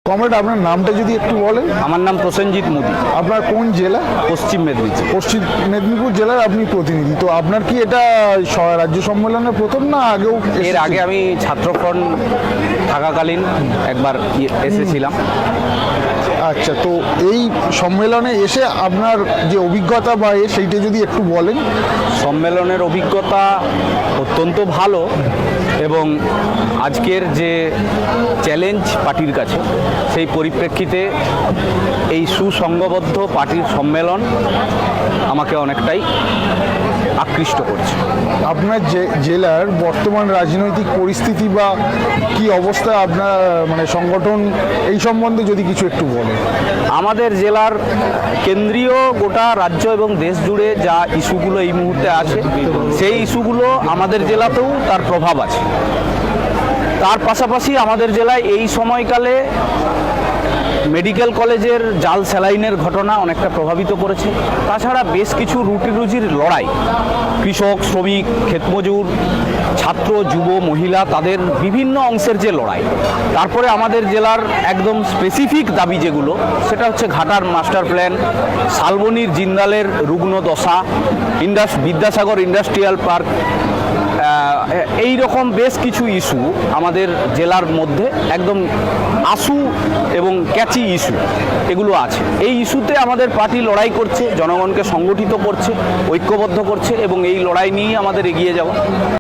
Comrade, আপনার নামটা যদি একটু বলেন। আমার নাম প্রসেনজিৎ মোদী। আপনার কোন জেলা? পশ্চিম মেদিনীপুর। পশ্চিম মেদিনীপুর জেলার আপনি প্রতিনিধি। তো আপনার কি এটা রাজ্য সম্মেলনের প্রথম না আগেও এর এসেছেন? আগে আমি ছাত্রফ্রন্ট থাকাকালীন একবার এসেছিলাম। আচ্ছা, তো এই সম্মেলনে এসে আপনার যে অভিজ্ঞতা বা সেইটা যদি একটু বলেন। সম্মেলনের অভিজ্ঞতা অত্যন্ত ভালো এবং আজকের যে চ্যালেঞ্জ পার্টির কাছে সেই পরিপ্রেক্ষিতে এই সুসংঘবদ্ধ পার্টির সম্মেলন আমাকে অনেকটাই আকৃষ্ট করছে। আপনার যে জেলার বর্তমান রাজনৈতিক পরিস্থিতি বা কি অবস্থা আপনার মানে সংগঠন, এই সম্বন্ধে যদি কিছু একটু বলেন। আমাদের জেলার কেন্দ্রীয় গোটা রাজ্য এবং দেশ জুড়ে যা ইস্যুগুলো এই মুহূর্তে আছে সেই ইস্যুগুলো আমাদের জেলাতেও তার প্রভাব আছে। তার পাশাপাশি আমাদের জেলায় এই সময়কালে মেডিকেল কলেজের জাল স্যালাইনের ঘটনা অনেকটা প্রভাবিত করেছে। তাছাড়া বেশ কিছু রুটি রুজির লড়াই, কৃষক, শ্রমিক, ক্ষেতমজুর, ছাত্র, যুব, মহিলা, তাদের বিভিন্ন অংশের যে লড়াই। তারপরে আমাদের জেলার একদম স্পেসিফিক দাবি যেগুলো, সেটা হচ্ছে ঘাটার মাস্টার প্ল্যান, শালবনির জিন্দালের রুগ্ন দশা, বিদ্যাসাগর ইন্ডাস্ট্রিয়াল পার্ক, এই রকম বেশ কিছু ইস্যু আমাদের জেলার মধ্যে একদম আশু এবং ক্যাচি ইস্যু এগুলো আছে। এই ইস্যুতে আমাদের পার্টি লড়াই করছে, জনগণকে সংগঠিত করছে, ঐক্যবদ্ধ করছে এবং এই লড়াই নিয়েই আমাদের এগিয়ে যাওয়া।